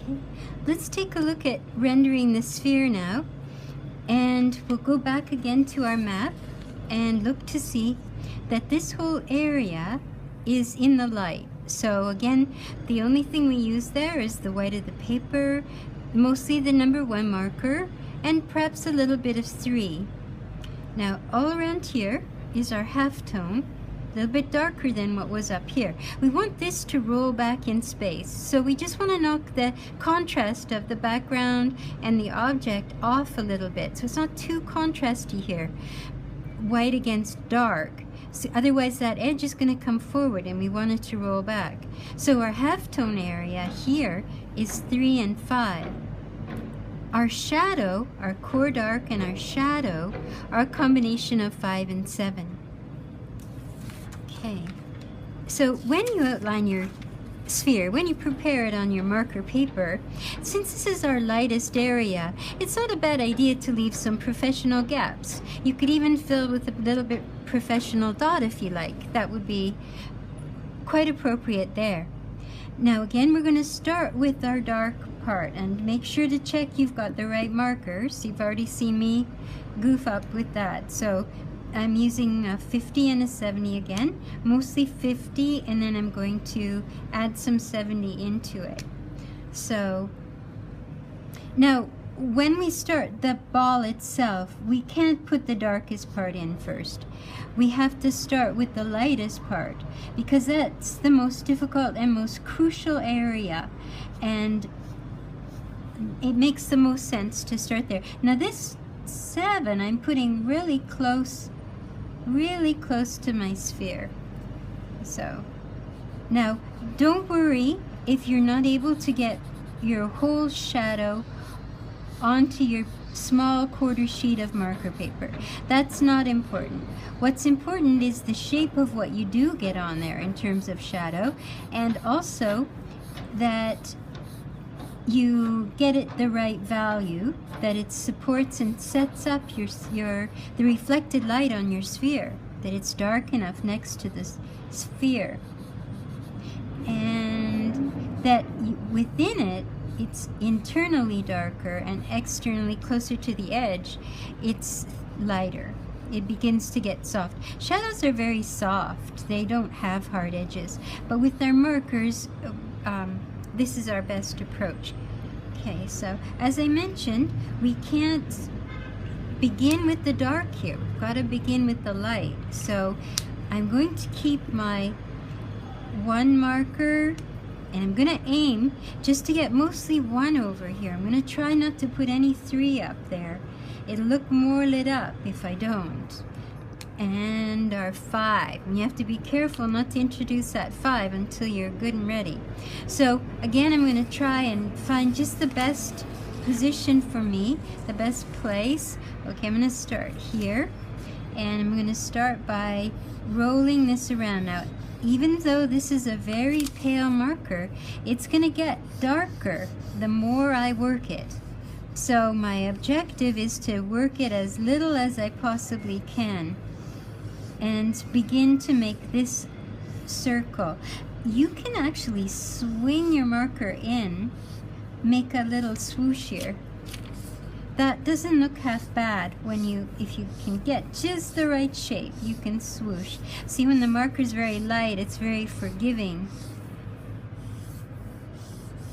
Okay. Let's take a look at rendering the sphere now, and we'll go back again to our map and look to see that this whole area is in the light. So again, the only thing we use there is the white of the paper, mostly the number 1 marker, and perhaps a little bit of 3. Now all around here is our halftone, a little bit darker than what was up here. We want this to roll back in space, so we just want to knock the contrast of the background and the object off a little bit, so it's not too contrasty here, white against dark. So otherwise that edge is going to come forward and we want it to roll back. So our halftone area here is 3 and 5. Our shadow, our core dark and our shadow are a combination of 5 and 7. Okay, so when you outline your sphere, when you prepare it on your marker paper, since this is our lightest area, it's not a bad idea to leave some professional gaps. You could even fill with a little bit professional dot if you like. That would be quite appropriate there. Now again, we're going to start with our dark part, and make sure to check you've got the right markers. You've already seen me goof up with that. So I'm using a 50 and a 70 again, mostly 50, and then I'm going to add some 70 into it. So now when we start the ball itself, we can't put the darkest part in first. We have to start with the lightest part, because that's the most difficult and most crucial area, and it makes the most sense to start there. Now this 7 I'm putting really close to my sphere. So now don't worry if you're not able to get your whole shadow onto your small quarter sheet of marker paper. That's not important. What's important is the shape of what you do get on there in terms of shadow, and also that you get it the right value, that it supports and sets up the reflected light on your sphere, that it's dark enough next to the sphere, and that within it, it's internally darker and externally closer to the edge, it's lighter. It begins to get soft. Shadows are very soft. They don't have hard edges. But with our markers, this is our best approach. Okay, so as I mentioned, we can't begin with the dark here. We've got to begin with the light. So I'm going to keep my 1 marker, and I'm going to aim just to get mostly 1 over here. I'm going to try not to put any 3 up there. It'll look more lit up if I don't. And our 5. And you have to be careful not to introduce that 5 until you're good and ready. So again, I'm going to try and find just the best position for me, the best place. Okay, I'm going to start here, and I'm going to start by rolling this around. Now, even though this is a very pale marker, it's going to get darker the more I work it. So my objective is to work it as little as I possibly can and begin to make this circle. You can actually swing your marker in, make a little swoosh here. That doesn't look half bad if you can get just the right shape, you can swoosh. See, when the marker's very light, it's very forgiving.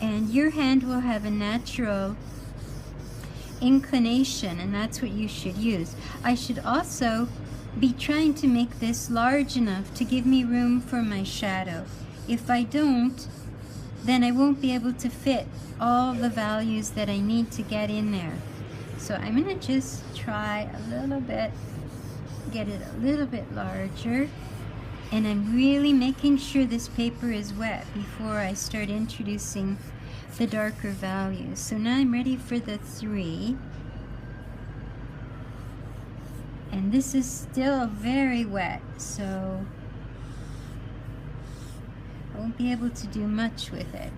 And your hand will have a natural inclination, and that's what you should use. I should also be trying to make this large enough to give me room for my shadow. If I don't, then I won't be able to fit all the values that I need to get in there. So I'm going to just try a little bit, get it a little bit larger, and I'm really making sure this paper is wet before I start introducing the darker values. So now I'm ready for the 3, and this is still very wet, so I won't be able to do much with it.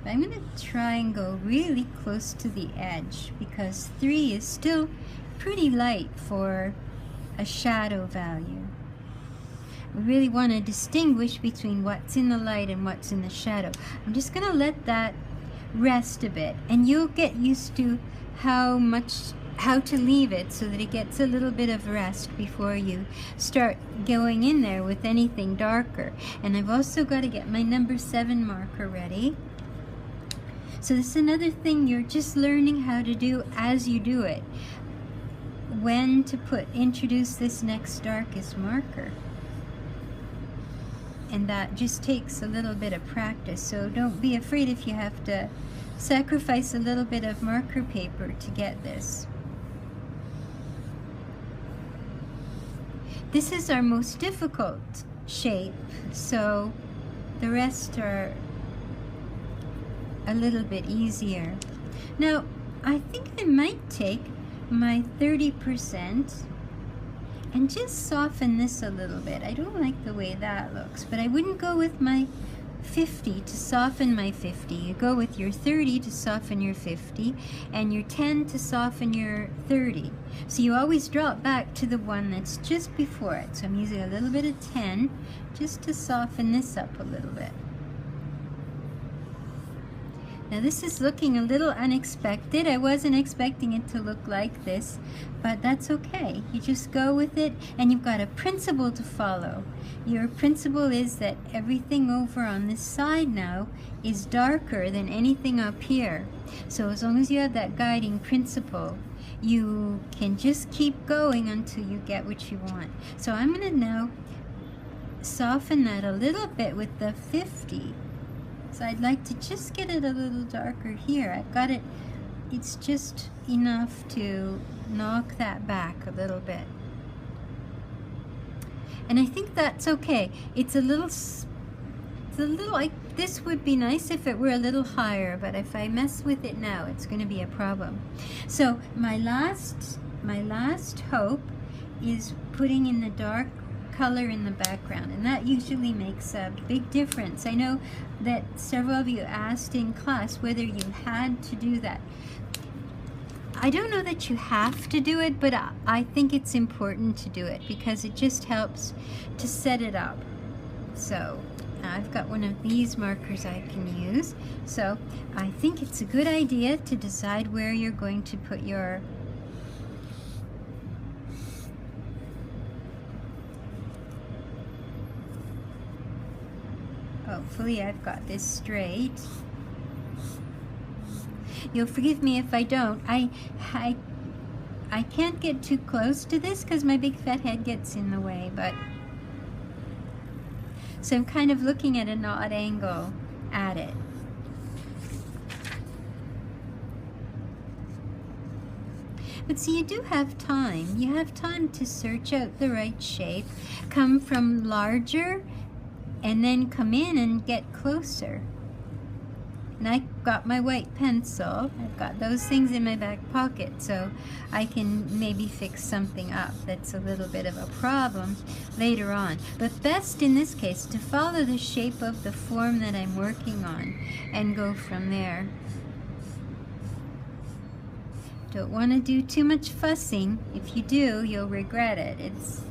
But I'm going to try and go really close to the edge, because 3 is still pretty light for a shadow value. We really want to distinguish between what's in the light and what's in the shadow. I'm just going to let that rest a bit, and you'll get used to how to leave it so that it gets a little bit of rest before you start going in there with anything darker. And I've also got to get my number 7 marker ready. So this is another thing you're just learning how to do as you do it. When to introduce this next darkest marker. And that just takes a little bit of practice. So don't be afraid if you have to sacrifice a little bit of marker paper to get this. This is our most difficult shape, so the rest are a little bit easier. Now, I think I might take my 30% and just soften this a little bit. I don't like the way that looks, but I wouldn't go with my 50 to soften my 50. You go with your 30 to soften your 50, and your 10 to soften your 30. So you always drop back to the one that's just before it. So I'm using a little bit of 10 just to soften this up a little bit. Now this is looking a little unexpected. I wasn't expecting it to look like this, but that's okay. You just go with it, and you've got a principle to follow. Your principle is that everything over on this side now is darker than anything up here. So as long as you have that guiding principle, you can just keep going until you get what you want. So I'm going to now soften that a little bit with the 50. So I'd like to just get it a little darker here. I've got it, it's just enough to knock that back a little bit. And I think that's okay. It's a little like, this would be nice if it were a little higher, but if I mess with it now, it's going to be a problem. So my last hope is putting in the dark color in the background, and that usually makes a big difference. I know that several of you asked in class whether you had to do that. I don't know that you have to do it, but I think it's important to do it because it just helps to set it up. So I've got one of these markers I can use. So I think it's a good idea to decide where you're going to put your hopefully I've got this straight. You'll forgive me if I don't. I can't get too close to this because my big fat head gets in the way, but so I'm kind of looking at an odd angle at it. But see, you do have time. You have time to search out the right shape, come from larger, and then come in and get closer. And I got my white pencil. I've got those things in my back pocket, so I can maybe fix something up that's a little bit of a problem later on. But best in this case to follow the shape of the form that I'm working on and go from there. Don't want to do too much fussing. If you do, you'll regret it. It's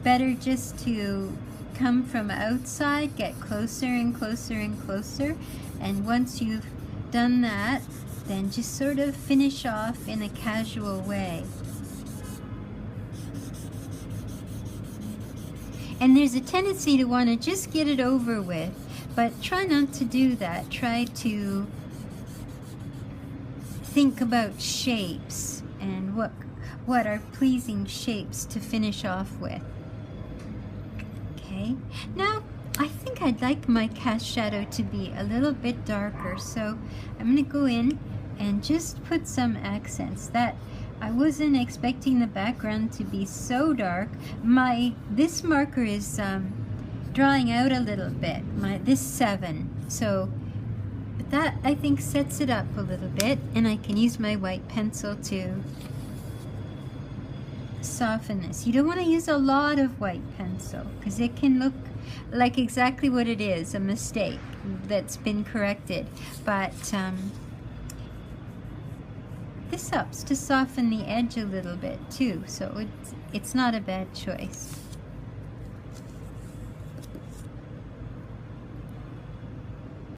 better just to come from outside, get closer and closer and closer, and once you've done that, then just sort of finish off in a casual way. And there's a tendency to want to just get it over with, but try not to do that. Try to think about shapes and what are pleasing shapes to finish off with. Okay, now I think I'd like my cast shadow to be a little bit darker, so I'm going to go in and just put some accents. That I wasn't expecting the background to be so dark. This marker is drawing out a little bit, this 7, so that I think sets it up a little bit, and I can use my white pencil to soften this. You don't want to use a lot of white pencil because it can look like exactly what it is, a mistake that's been corrected, but this helps to soften the edge a little bit too, so it's not a bad choice.